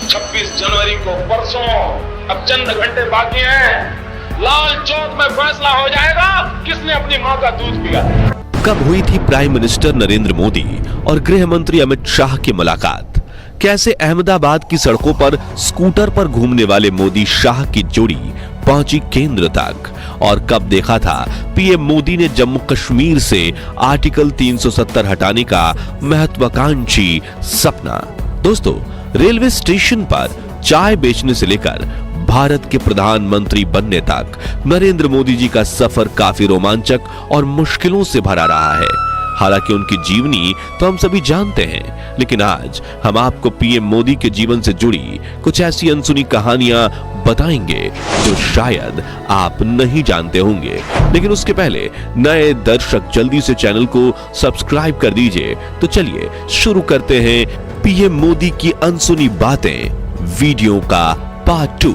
26 जनवरी को परसों, अब चंद घंटे बाकी हैं, लाल चौक में फैसला हो जाएगा किसने अपनी मां का दूध पिया। कब हुई थी प्राइम मिनिस्टर नरेंद्र मोदी और गृह मंत्री अमित शाह की मुलाकात? कैसे अहमदाबाद की सड़कों पर स्कूटर पर घूमने वाले मोदी शाह की जोड़ी पहुंची केंद्र तक? और कब देखा था पीएम मोदी ने जम्मू कश्मीर से आर्टिकल 370 हटाने का महत्वाकांक्षी सपना? दोस्तों, रेलवे स्टेशन पर चाय बेचने से लेकर भारत के प्रधानमंत्री बनने तक नरेंद्र मोदी जी का सफर काफी रोमांचक और मुश्किलों से भरा रहा है। हालांकि उनकी जीवनी तो हम सभी जानते हैं, लेकिन आज हम आपको पीएम मोदी के जीवन से जुड़ी कुछ ऐसी अनसुनी कहानियां बताएंगे जो शायद आप नहीं जानते होंगे। लेकिन उसके पहले नए दर्शक जल्दी से चैनल को सब्सक्राइब कर दीजिए। तो चलिए शुरू करते हैं पीएम मोदी की अनसुनी बातें वीडियो का पार्ट 2।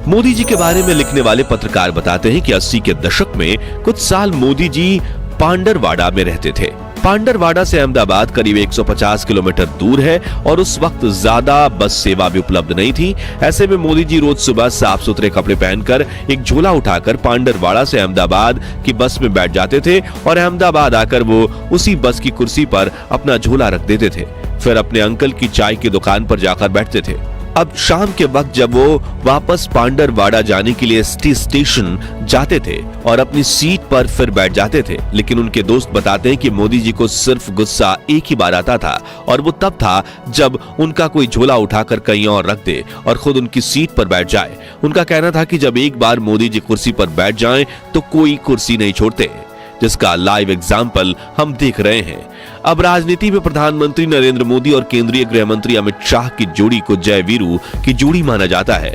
मोदी जी के बारे में लिखने वाले पत्रकार बताते हैं कि 80 के दशक में कुछ साल मोदी जी पांडरवाड़ा में रहते थे। पांडरवाड़ा से अहमदाबाद करीब 150 किलोमीटर दूर है और उस वक्त ज्यादा बस सेवा भी उपलब्ध नहीं थी। ऐसे में मोदी जी रोज सुबह साफ सुथरे कपड़े पहनकर एक झोला उठाकर पांडरवाड़ा से अहमदाबाद की बस में बैठ जाते थे और अहमदाबाद आकर वो उसी बस की कुर्सी पर अपना झोला रख देते थे। फिर अपने अंकल की चाय की दुकान पर जाकर बैठते थे। अब शाम के वक्त जब वो वापस पांडरवाड़ा जाने के लिए स्टेशन जाते थे और अपनी सीट पर फिर बैठ जाते थे, लेकिन उनके दोस्त बताते हैं कि मोदी जी को सिर्फ गुस्सा एक ही बार आता था और वो तब था जब उनका कोई झोला उठाकर कहीं और रख दे और खुद उनकी सीट पर बैठ जाए। उनका कहना था कि जब एक बार मोदी जी कुर्सी पर बैठ जाएं तो कोई कुर्सी नहीं छोड़ते, जिसका लाइव एग्जाम्पल हम देख रहे हैं। अब राजनीति में प्रधानमंत्री नरेंद्र मोदी और केंद्रीय गृह मंत्री अमित शाह की जोड़ी को जय वीरू की जोड़ी माना जाता है।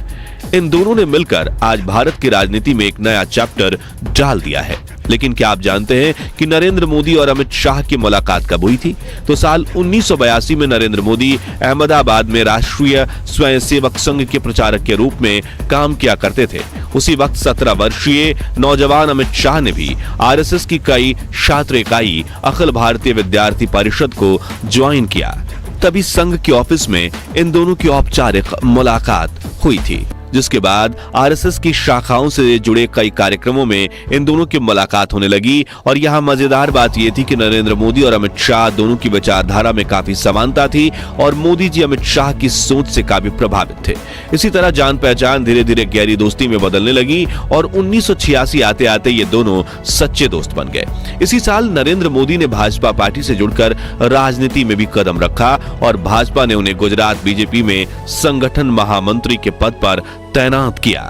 इन दोनों ने मिलकर आज भारत की राजनीति में एक नया चैप्टर डाल दिया है। लेकिन क्या आप जानते हैं कि नरेंद्र मोदी और अमित शाह की मुलाकात कब हुई थी? तो साल 1982 में नरेंद्र मोदी अहमदाबाद में राष्ट्रीय स्वयंसेवक संघ के प्रचारक के रूप में काम किया करते थे। उसी वक्त 17 वर्षीय नौजवान अमित शाह ने भी आरएसएस की कई छात्र इकाई अखिल भारतीय विद्यार्थी परिषद को ज्वाइन किया। तभी संघ के ऑफिस में इन दोनों की औपचारिक मुलाकात हुई थी, जिसके बाद आरएसएस की शाखाओं से जुड़े कई कार्यक्रमों में इन दोनों की मुलाकात होने लगी। और यहाँ मजेदार बात यह थी कि नरेंद्र मोदी और अमित शाह दोनों की विचारधारा में काफी समानता थी और मोदी जी अमित शाह की सोच से काफी प्रभावित थे। इसी तरह जान पहचान धीरे धीरे गहरी दोस्ती में बदलने लगी और 1986 आते आते ये दोनों सच्चे दोस्त बन गए। इसी साल नरेंद्र मोदी ने भाजपा पार्टी से जुड़कर राजनीति में भी कदम रखा और भाजपा ने उन्हें गुजरात बीजेपी में संगठन महामंत्री के पद पर तैनात किया।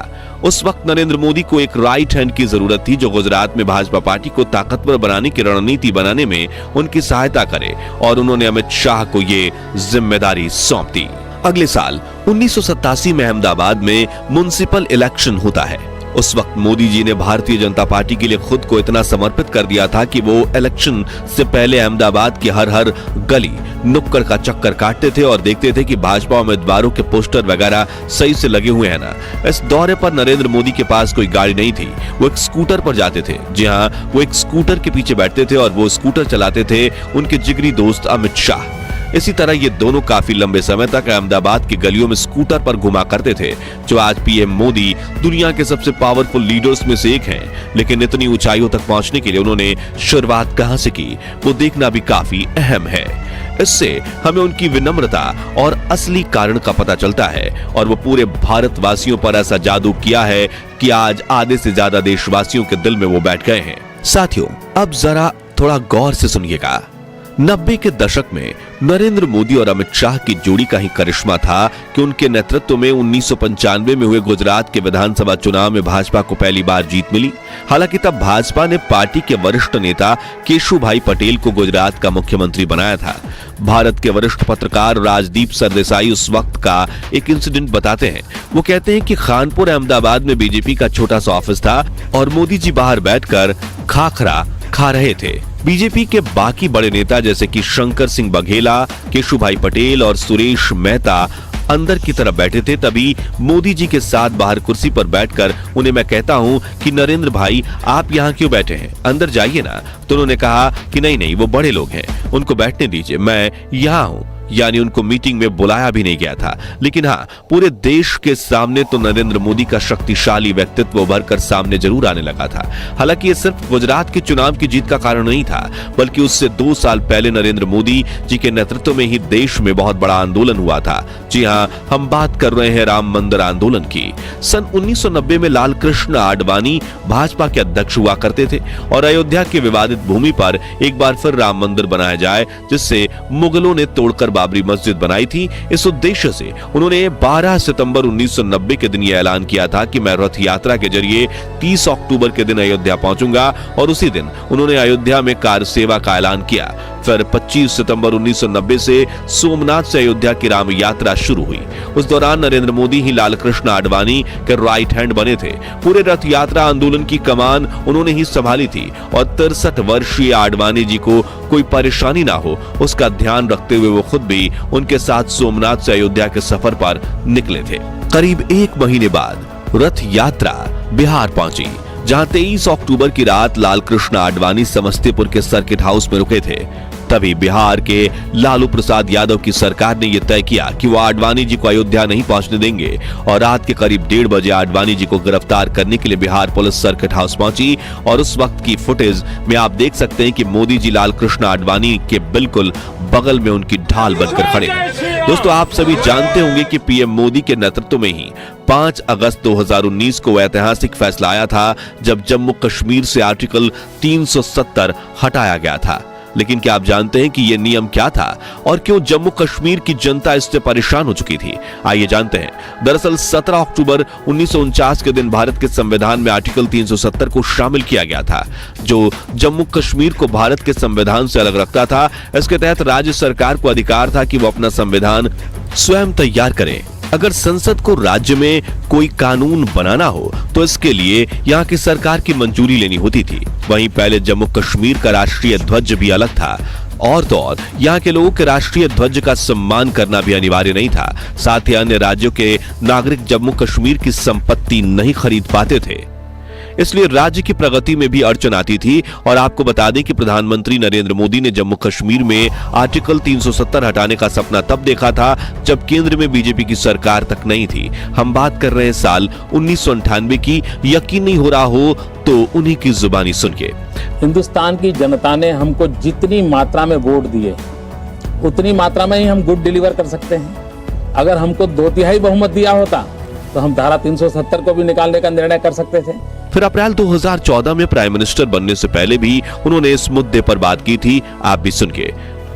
उस वक्त नरेंद्र मोदी को एक राइट हैंड की जरूरत थी जो गुजरात में भाजपा पार्टी को ताकतवर बनाने की रणनीति बनाने में उनकी सहायता करे और उन्होंने अमित शाह को ये जिम्मेदारी सौंप दी। अगले साल 1987 में अहमदाबाद में म्युनिसिपल इलेक्शन होता है। उस वक्त मोदी जी ने भारतीय जनता पार्टी के लिए खुद को इतना समर्पित कर दिया था कि वो इलेक्शन से पहले अहमदाबाद की हर गली नुक्कड़ का चक्कर काटते थे और देखते थे कि भाजपा उम्मीदवारों के पोस्टर वगैरह सही से लगे हुए हैं ना। इस दौरे पर नरेंद्र मोदी के पास कोई गाड़ी नहीं थी, वो एक स्कूटर पर जाते थे। जी हाँ, वो एक स्कूटर के पीछे बैठते थे और वो स्कूटर चलाते थे उनके जिगरी दोस्त अमित शाह। इसी तरह ये दोनों काफी लंबे समय तक अहमदाबाद की गलियों में स्कूटर पर घुमा करते थे, जो आज पीएम मोदी दुनिया के सबसे पावरफुल लीडर्स में से एक हैं। लेकिन इतनी ऊंचाइयों तक पहुंचने के लिए उन्होंने शुरुआत कहां से की, वो देखना भी काफी अहम है। इससे हमें उनकी विनम्रता और असली कारण का पता चलता है और वो पूरे भारतवासियों पर ऐसा जादू किया है कि आज आधे से ज्यादा देशवासियों के दिल में वो बैठ गए हैं। साथियों, अब जरा थोड़ा गौर से सुनिएगा। 90 के दशक में नरेंद्र मोदी और अमित शाह की जोड़ी का ही करिश्मा था कि उनके नेतृत्व में 1995 में हुए गुजरात के विधानसभा चुनाव में भाजपा को पहली बार जीत मिली। हालांकि तब भाजपा ने पार्टी के वरिष्ठ नेता केशुभाई पटेल को गुजरात का मुख्यमंत्री बनाया था। भारत के वरिष्ठ पत्रकार राजदीप सरदेसाई उस वक्त का एक इंसिडेंट बताते हैं। वो कहते हैं कि खानपुर अहमदाबाद में बीजेपी का छोटा सा ऑफिस था और मोदी जी बाहर बैठकर खाखरा खा रहे थे। बीजेपी के बाकी बड़े नेता जैसे कि शंकर सिंह बघेला, केशुभाई पटेल और सुरेश मेहता अंदर की तरफ बैठे थे। तभी मोदी जी के साथ बाहर कुर्सी पर बैठकर उन्हें मैं कहता हूं कि नरेंद्र भाई आप यहाँ क्यों बैठे हैं, अंदर जाइए ना। तो उन्होंने कहा कि नहीं नहीं, वो बड़े लोग हैं, उनको बैठने दीजिए, मैं यहाँ हूँ। यानी उनको मीटिंग में बुलाया भी नहीं गया था। लेकिन हाँ, पूरे देश के सामने तो नरेंद्र मोदी का शक्तिशाली व्यक्तित्व उभर कर सामने जरूर आने लगा था। हालांकि ये सिर्फ गुजरात के चुनाव की जीत का कारण नहीं था, बल्कि उससे 2 साल पहले नरेंद्र मोदी जी के नेतृत्व में ही देश में बहुत बड़ा आंदोलन हुआ था। जी हाँ, हम बात कर रहे हैं राम मंदिर आंदोलन की। सन 1990 में लाल कृष्ण आडवाणी भाजपा के अध्यक्ष हुआ करते थे और अयोध्या के विवादित भूमि पर एक बार फिर राम मंदिर बनाया जाए, जिससे मुगलों ने तोड़कर बाबरी मस्जिद बनाई थी। इस उद्देश्य से उन्होंने 12 सितंबर 1990 के दिन यह ऐलान किया था कि मैं रथ यात्रा के जरिए 30 अक्टूबर के दिन अयोध्या पहुंचूंगा, और उसी दिन उन्होंने अयोध्या में कार सेवा का ऐलान किया। फिर 25 सितंबर 1990 से सोमनाथ से अयोध्या की राम यात्रा शुरू हुई। उस दौरान नरेंद्र मोदी ही लाल कृष्ण आडवाणी के राइट हैंड बने थे। पूरे रथ यात्रा आंदोलन की कमान उन्होंने ही संभाली थी और 63 वर्षीय आडवाणी जी को कोई परेशानी ना हो, उसका ध्यान रखते हुए वो खुद भी उनके साथ सोमनाथ से अयोध्या के सफर पर निकले थे। करीब 1 महीने बाद रथ यात्रा बिहार पहुंची, जहां 23 अक्टूबर की रात लाल कृष्ण आडवाणी समस्तीपुर के सर्किट हाउस में रुके थे। तभी बिहार के लालू प्रसाद यादव की सरकार ने यह तय किया कि वो आडवाणी जी को अयोध्या नहीं पहुंचने देंगे, और रात के करीब 1:30 बजे आडवाणी जी को गिरफ्तार करने के लिए बिहार पुलिस सर्किट हाउस पहुंची। और उस वक्त की फुटेज में आप देख सकते हैं कि मोदी जी लाल कृष्ण आडवाणी के बिल्कुल बगल में उनकी ढाल बनकर खड़े हैं। दोस्तों, आप सभी जानते होंगे कि पीएम मोदी के नेतृत्व में ही 5 अगस्त 2019 को ऐतिहासिक फैसला आया था, जब जम्मू कश्मीर से आर्टिकल 370 हटाया गया था। लेकिन क्या आप जानते हैं कि यह नियम क्या था और क्यों जम्मू कश्मीर की जनता इससे परेशान हो चुकी थी? आइए जानते हैं। दरअसल 17 अक्टूबर 1949 के दिन भारत के संविधान में आर्टिकल 370 को शामिल किया गया था, जो जम्मू कश्मीर को भारत के संविधान से अलग रखता था। इसके तहत राज्य सरकार को अधिकार था कि वो अपना संविधान स्वयं तैयार करे। अगर संसद को राज्य में कोई कानून बनाना हो तो इसके लिए यहाँ की सरकार की मंजूरी लेनी होती थी। वहीं पहले जम्मू कश्मीर का राष्ट्रीय ध्वज भी अलग था, और तो और यहाँ के लोगों के राष्ट्रीय ध्वज का सम्मान करना भी अनिवार्य नहीं था। साथ ही अन्य राज्यों के नागरिक जम्मू कश्मीर की संपत्ति नहीं खरीद पाते थे, इसलिए राज्य की प्रगति में भी अड़चन आती थी। और आपको बता दें कि प्रधानमंत्री नरेंद्र मोदी ने जम्मू कश्मीर में आर्टिकल 370 हटाने का सपना तब देखा था जब केंद्र में बीजेपी की सरकार तक नहीं थी। हम बात कर रहे हैं साल 1998 की। यकीन नहीं हो रहा हो तो उन्हीं की जुबानी सुनिए। हिंदुस्तान की जनता ने हमको जितनी मात्रा में वोट दिए, उतनी मात्रा में ही हम गुड डिलीवर कर सकते हैं। अगर हमको 2/3 बहुमत दिया होता तो हम धारा 370 को भी निकालने का निर्णय कर सकते थे। फिर अप्रैल 2014 में प्राइम मिनिस्टर बनने से पहले भी उन्होंने इस मुद्दे पर बात की थी। आप भी सुनिए।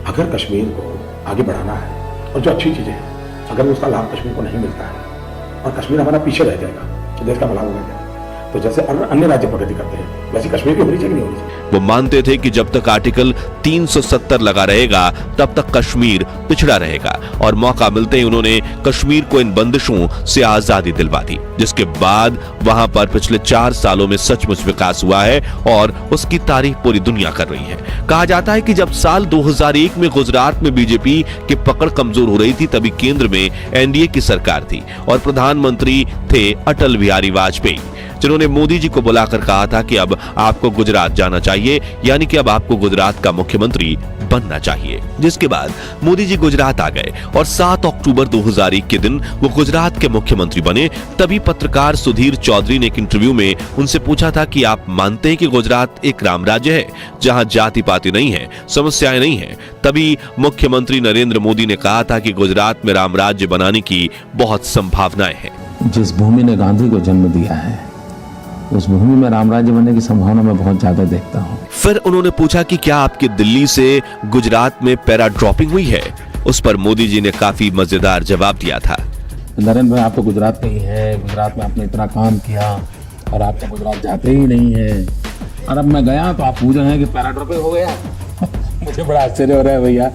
अगर कश्मीर को आगे बढ़ाना है और जो अच्छी चीजें हैं, अगर उसका लाभ कश्मीर को नहीं मिलता है और कश्मीर हमारा पीछे रह जाएगा तो देश का भला होगा क्या? तो जैसे अन्य राज्य प्रगति करते हैं वैसे कश्मीर की होनी चाहिए, नहीं होनी चाहिए। वो मानते थे कि जब तक आर्टिकल 370 लगा रहेगा तब तक कश्मीर पिछड़ा रहेगा, और मौका मिलते ही उन्होंने कश्मीर को इन बंदिशों से आजादी दिलवा दी, जिसके बाद वहां पर पिछले 4 सालों में सचमुच विकास हुआ है और उसकी तारीफ पूरी दुनिया कर रही है। कहा जाता है कि जब साल 2001 में गुजरात में बीजेपी की पकड़ कमजोर हो रही थी, तभी केंद्र में एनडीए की सरकार थी और प्रधानमंत्री थे अटल बिहारी वाजपेयी, जिन्होंने मोदी जी को बुलाकर कहा था कि अब आपको गुजरात जाना चाहिए, यानी कि अब आपको गुजरात का मुख्यमंत्री बनना चाहिए। जिसके बाद मोदी जी गुजरात आ गए और 7 अक्टूबर 2001 के दिन वो गुजरात के मुख्यमंत्री बने। तभी पत्रकार सुधीर चौधरी ने एक इंटरव्यू में उनसे पूछा था कि आप मानते हैं कि गुजरात एक राम राज्य है जहां जाति पाति नहीं है, समस्याएं नहीं है? तभी मुख्यमंत्री नरेंद्र मोदी ने कहा था कि गुजरात में राम राज्य बनाने की बहुत संभावनाएं हैं। जिस भूमि ने गांधी को जन्म दिया है, उस भूमि में राम राज्य बनने की संभावना मैं बहुत ज्यादा देखता हूँ। फिर उन्होंने पूछा कि क्या आपकी दिल्ली से गुजरात में पैरा ड्रॉपिंग हुई है? उस पर मोदी जी ने काफी मजेदार जवाब दिया था। नरेंद्र भाई, आप तो गुजरात के ही हैं, गुजरात में आपने इतना काम किया और आप तो गुजरात जाते ही नहीं हैं, और अब मैं गया तो आप पूछ रहे हैं कि पैरा ड्रॉपिंग हो गया। मुझे बड़ा आश्चर्य हो रहा है भैया,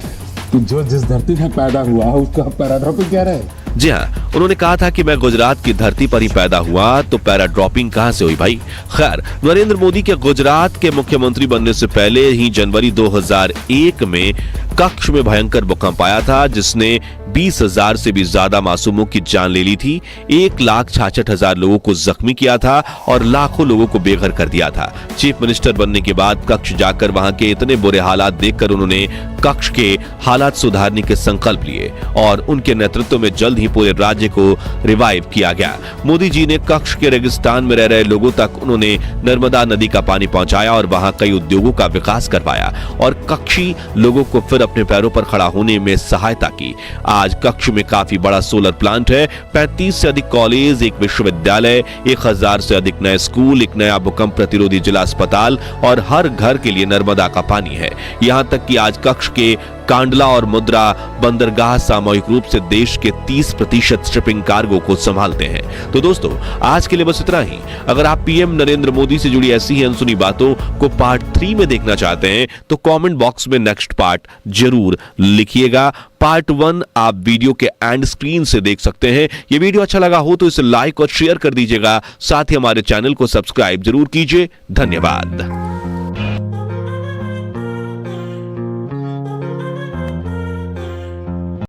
कि जो जिस धरती में पैदा हुआ उसका पैरा ड्रॉपिंग कह रहे हैं। जी हाँ, उन्होंने कहा था कि मैं गुजरात की धरती पर ही पैदा हुआ, तो पैरा ड्रॉपिंग कहां से हुई भाई। खैर, नरेंद्र मोदी के गुजरात के मुख्यमंत्री बनने से पहले ही जनवरी 2001 में कच्छ में भयंकर भूकंप आया था, जिसने 20,000 से भी ज्यादा मासूमों की जान ले ली थी, 1,66,000 लोगों को जख्मी किया था और लाखों लोगों को बेघर कर दिया था। चीफ मिनिस्टर बनने के बाद कच्छ जाकर वहां के इतने बुरे हालात देखकर उन्होंने कच्छ के हालात सुधारने के संकल्प लिए और उनके नेतृत्व में जल्द ही पूरे राज्य को रिवाइव किया गया। मोदी जी ने कच्छ के रेगिस्तान में रह रहे लोगों तक उन्होंने नर्मदा नदी का पानी पहुंचाया और वहां कई उद्योगों का विकास करवाया और कच्छी लोगों को फिर अपने पैरों पर खड़ा होने में सहायता की। आज कच्छ में काफी बड़ा सोलर प्लांट है, 35 से अधिक कॉलेज, एक विश्वविद्यालय, 1000 से अधिक नए स्कूल, एक नया भूकंप प्रतिरोधी जिला अस्पताल और हर घर के लिए नर्मदा का पानी है। यहां तक कि आज कच्छ के कांडला और मुद्रा बंदरगाह सामूहिक रूप से देश के 30% शिपिंग कार्गो को संभालते हैं। तो दोस्तों, आज के लिए बस इतना ही। अगर आप पीएम नरेंद्र मोदी से जुड़ी ऐसी ही अनसुनी बातों को पार्ट 3 में देखना चाहते हैं तो कमेंट बॉक्स में नेक्स्ट पार्ट जरूर लिखिएगा। पार्ट 1 आप वीडियो के एंड स्क्रीन से देख सकते हैं। यह वीडियो अच्छा लगा हो तो इसे लाइक और शेयर कर दीजिएगा। साथ ही हमारे चैनल को सब्सक्राइब जरूर कीजिए। धन्यवाद।